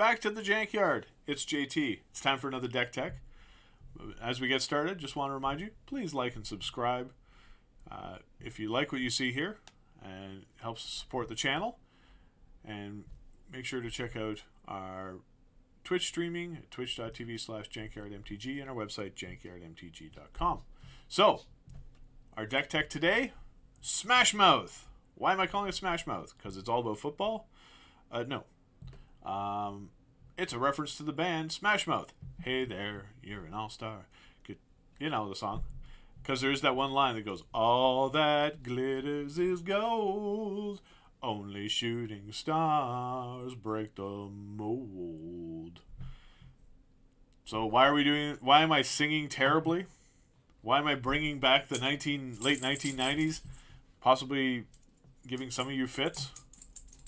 back to the Jankyard. It's JT. It's time for another deck tech. As we get started, just want to remind you, please like and subscribe. If you like what you see here and it helps support the channel, and make sure to check out our Twitch streaming at twitch.tv/jankyardmtg and our website jankyardmtg.com. So, our deck tech today, Smashmouth. Why am I calling it Smashmouth? Because it's all about football? No. It's a reference to the band Smashmouth. Hey there, you're an all-star. Good. You know the song. Because there's that one line that goes, all that glitters is gold. Only shooting stars break the mold. So why am I singing terribly? Why am I bringing back the late 1990s? Possibly giving some of you fits?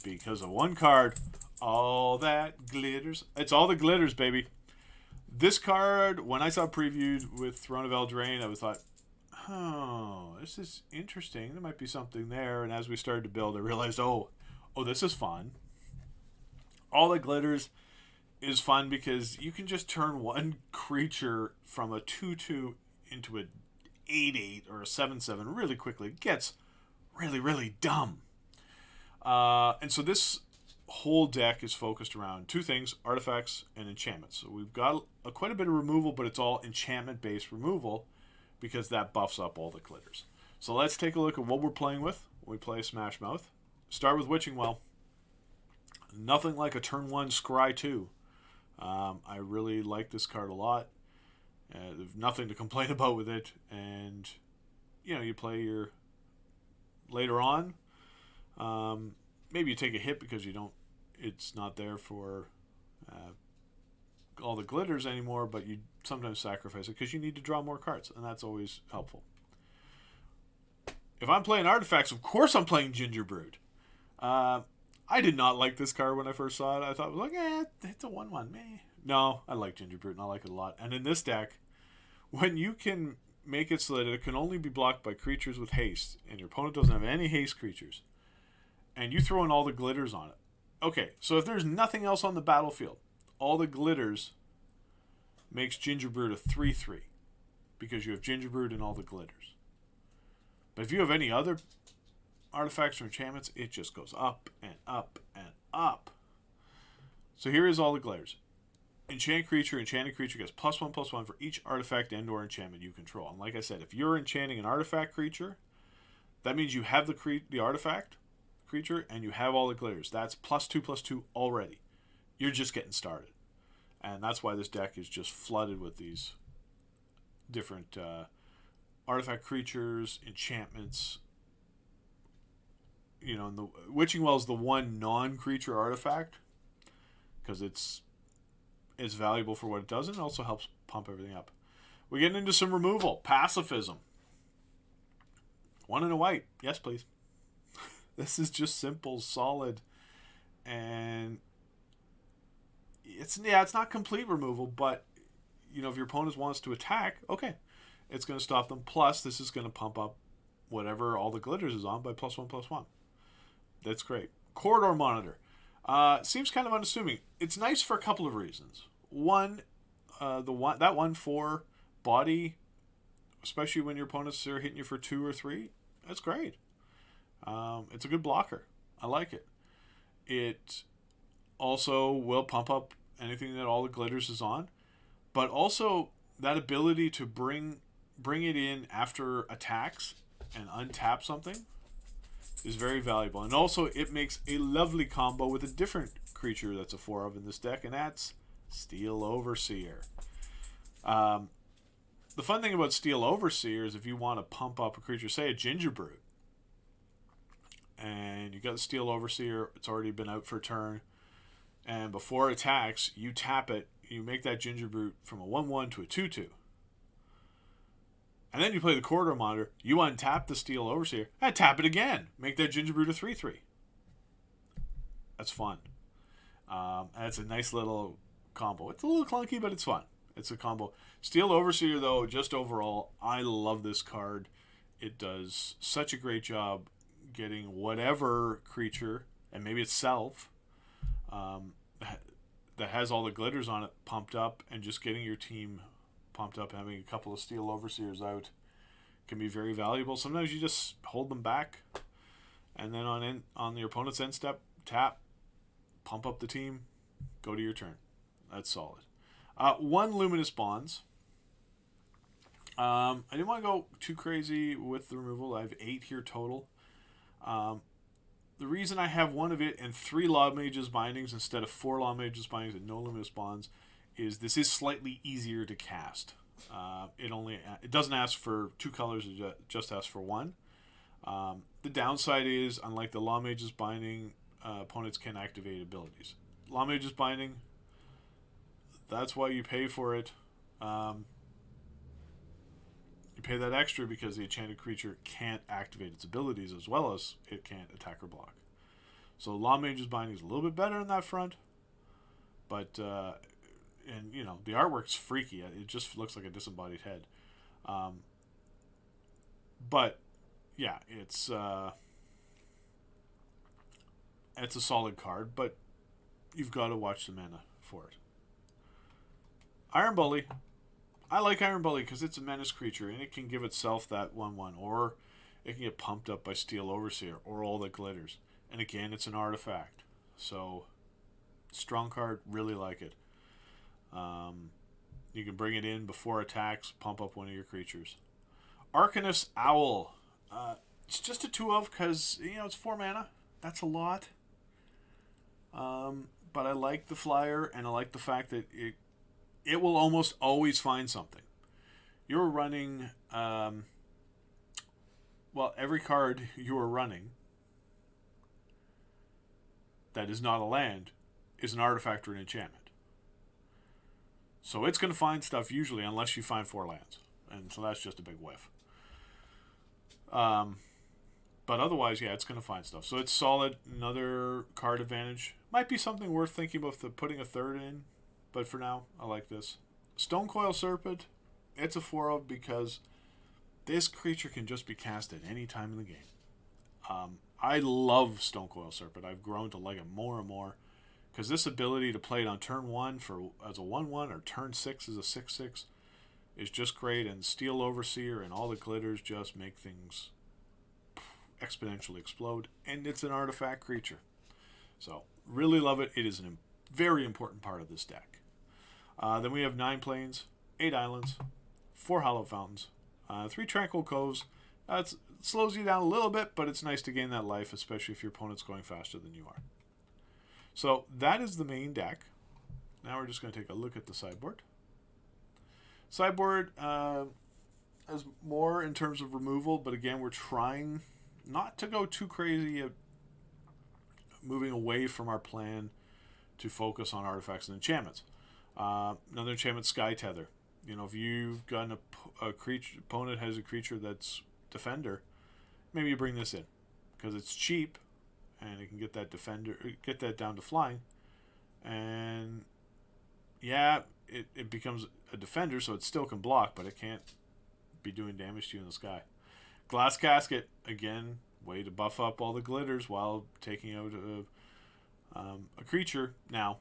Because of one card, all that glitters. It's all the glitters, baby. This card, when I saw it previewed with Throne of Eldraine, I thought, oh, this is interesting. There might be something there. And as we started to build, I realized, oh, this is fun. All that glitters is fun because you can just turn one creature from a 2/2 into an 8/8 or a 7/7 really quickly. It gets really, really dumb. And so this whole deck is focused around two things, artifacts and enchantments. So we've got quite a bit of removal, but it's all enchantment-based removal, because that buffs up all the glitters. So let's take a look at what we're playing with when we play Smashmouth. Start with Witching Well. Nothing like a turn 1 Scry 2. I really like this card a lot. There's nothing to complain about with it. And, you play your... Later on, maybe you take a hit because it's not there for all the glitters anymore, but you sometimes sacrifice it because you need to draw more cards, and that's always helpful. If I'm playing artifacts, of course I'm playing Gingerbread. I did not like this card when I first saw it. I thought, it's a 1/1, meh. No, I like Gingerbread, and I like it a lot. And in this deck, when you can make it so that it can only be blocked by creatures with haste, and your opponent doesn't have any haste creatures, and you throw in all the glitters on it. Okay, so if there's nothing else on the battlefield, all the glitters makes Gingerbread a 3/3 because you have Gingerbread and all the glitters. But if you have any other artifacts or enchantments, it just goes up and up and up. So here is all the glitters. Enchanted creature gets +1/+1 for each artifact and or enchantment you control. And like I said, if you're enchanting an artifact creature, that means you have the artifact creature and you have all the glitters. That's +2/+2 already. You're just getting started. And that's why this deck is just flooded with these different artifact creatures, enchantments. And the Witching Well is the one non-creature artifact because it's valuable for what it does, and it also helps pump everything up. We're getting into some removal. Pacifism. 1 and a white. Yes, please. This is just simple, solid, and it's not complete removal, but if your opponent wants to attack, okay, it's going to stop them. Plus, this is going to pump up whatever all the glitters is on by +1/+1. That's great. Corridor Monitor. Seems kind of unassuming. It's nice for a couple of reasons. One, that 1/4 body, especially when your opponents are hitting you for 2 or 3, that's great. It's a good blocker. I like it. It also will pump up anything that all the glitters is on, but also that ability to bring it in after attacks and untap something is very valuable. And also it makes a lovely combo with a different creature that's a 4 of in this deck, and that's Steel Overseer. The fun thing about Steel Overseer is if you want to pump up a creature, say a Gingerbread, and you got the Steel Overseer, it's already been out for a turn, and before it attacks, you tap it, you make that Gingerbread from a 1/1 to a 2/2. And then you play the Corridor Monitor, you untap the Steel Overseer, and tap it again. Make that Gingerbread a 3/3. That's fun. And it's a nice little combo. It's a little clunky, but it's fun. It's a combo. Steel Overseer, though, just overall, I love this card. It does such a great job getting whatever creature, and maybe itself, that has all the glitters on it pumped up, and just getting your team pumped up, having a couple of Steel Overseers out can be very valuable. Sometimes you just hold them back, and then on your opponent's end step, tap, pump up the team, go to your turn. That's solid. 1 Luminous Bonds. I didn't want to go too crazy with the removal. I have 8 here total. The reason I have 1 of it and 3 Law Mage's Bindings instead of 4 Law Mage's Bindings and no Luminous Bonds is this is slightly easier to cast. It doesn't ask for 2 colors, it just asks for 1. The downside is, unlike the Law Mage's Binding, opponents can activate abilities. Law Mage's Binding, that's why you pay for it. You pay that extra because the enchanted creature can't activate its abilities as well as it can't attack or block. So Law Mage's Binding is a little bit better on that front, but and you know the artwork's freaky. It just looks like a disembodied head. But yeah, it's a solid card, but you've got to watch the mana for it. Iron Bully. I like Iron Bully because it's a menace creature and it can give itself that 1/1, or it can get pumped up by Steel Overseer or all that glitters. And again, it's an artifact. So, strong card, really like it. You can bring it in before attacks, pump up one of your creatures. Arcanist Owl. It's just a 2-of because, you know, it's 4 mana. That's a lot. But I like the flyer, and I like the fact that it will almost always find something. You're running, every card you are running that is not a land is an artifact or an enchantment. So it's going to find stuff usually, unless you find 4 lands. And so that's just a big whiff. But otherwise, yeah, it's going to find stuff. So it's solid. Another card advantage. Might be something worth thinking about putting a 3rd in. But for now, I like this. Stonecoil Serpent. It's a 4-of because this creature can just be cast at any time in the game. I love Stonecoil Serpent. I've grown to like it more and more. Because this ability to play it on turn 1 as a 1/1 or turn 6 as a 6/6 is just great. And Steel Overseer and all the glitters just make things exponentially explode. And it's an artifact creature. So, really love it. It is a very important part of this deck. Then we have 9 plains, 8 islands, 4 hollow fountains, 3 tranquil coves. It slows you down a little bit, but it's nice to gain that life, especially if your opponent's going faster than you are. So that is the main deck. Now we're just going to take a look at the sideboard. Sideboard has more in terms of removal, but again, we're trying not to go too crazy at moving away from our plan to focus on artifacts and enchantments. Another enchantment, Sky Tether. You know, if you've got a creature, opponent has a creature that's defender, maybe you bring this in because it's cheap and it can get that down to flying, and yeah, it becomes a defender, so it still can block, but it can't be doing damage to you in the sky. Glass Casket, again, way to buff up all the glitters while taking out a creature. Now,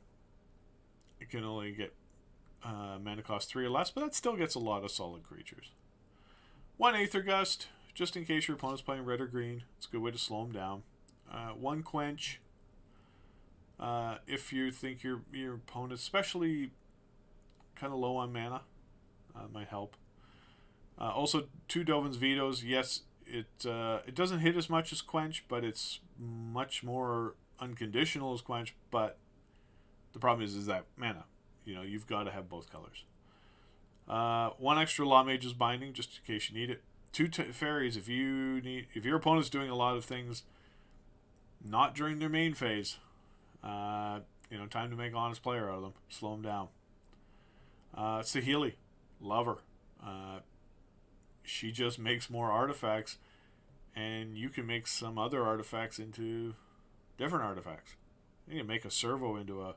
it can only get mana cost 3 or less, but that still gets a lot of solid creatures. 1 Aether Gust, just in case your opponent's playing red or green. It's a good way to slow them down. 1 Quench, if you think your opponent, especially kind of low on mana, might help. Also, 2 Dovin's Vetoes. Yes, it doesn't hit as much as Quench, but it's much more unconditional as Quench. But the problem is that mana. You know, you've got to have both colors. 1 extra Law Mage's Binding, just in case you need it. 2 fairies if your opponent's doing a lot of things not during their main phase. Time to make an honest player out of them. Slow them down. Saheeli, love her. She just makes more artifacts, and you can make some other artifacts into different artifacts. You can make a servo into a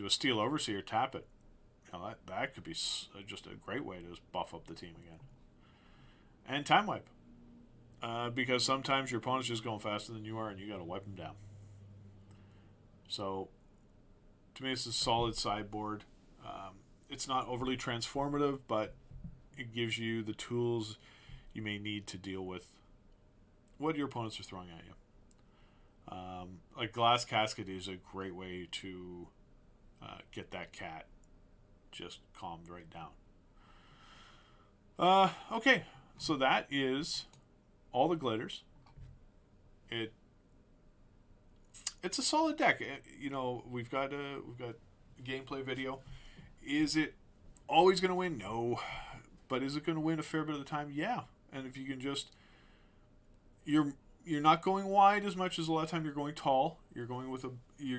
Steel Overseer, tap it. You know, that could be just a great way to just buff up the team again. And Time Wipe. Because sometimes your opponent's just going faster than you are, and you got to wipe them down. So to me, it's a solid sideboard. It's not overly transformative, but it gives you the tools you may need to deal with what your opponents are throwing at you. Like Glass Casket is a great way to get that cat just calmed right down. Okay, so that is all the glitters. It's a solid deck. We've got a gameplay video. Is it always going to win? No. But is it going to win a fair bit of the time? Yeah. And if you can just... You're not going wide as much as a lot of time you're going tall. You're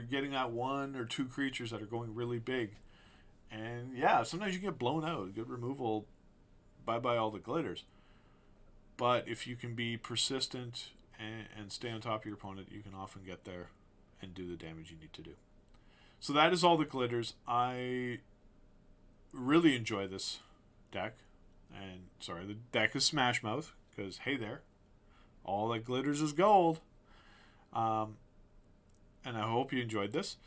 getting that one or two creatures that are going really big. And yeah, sometimes you get blown out. Good removal. Bye-bye all the glitters. But if you can be persistent and stay on top of your opponent, you can often get there and do the damage you need to do. So that is all the glitters. I really enjoy this deck. And, sorry, the deck is Smashmouth, because, hey there, all that glitters is gold. And I hope you enjoyed this.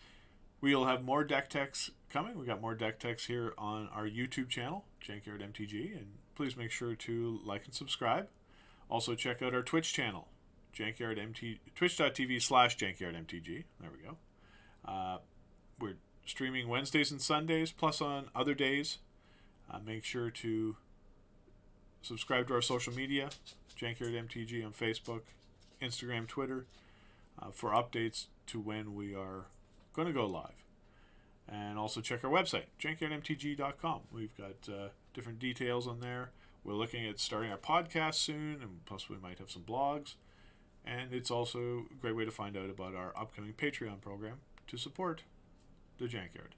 We'll have more deck techs coming. We got more deck techs here on our YouTube channel, Jankyard MTG, and please make sure to like and subscribe. Also, check out our Twitch channel, twitch.tv/JankyardMTG. There we go. We're streaming Wednesdays and Sundays, plus on other days. Make sure to subscribe to our social media, Jankyard MTG on Facebook, Instagram, Twitter, for updates to when we are going to go live. And also check our website, jankyardmtg.com. We've got different details on there. We're looking at starting our podcast soon, and plus we might have some blogs. And it's also a great way to find out about our upcoming Patreon program to support the Jankyard.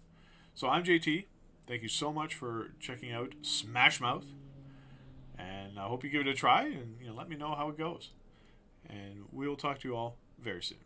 So I'm JT. Thank you so much for checking out Smashmouth. And I hope you give it a try and let me know how it goes. And we'll talk to you all very soon.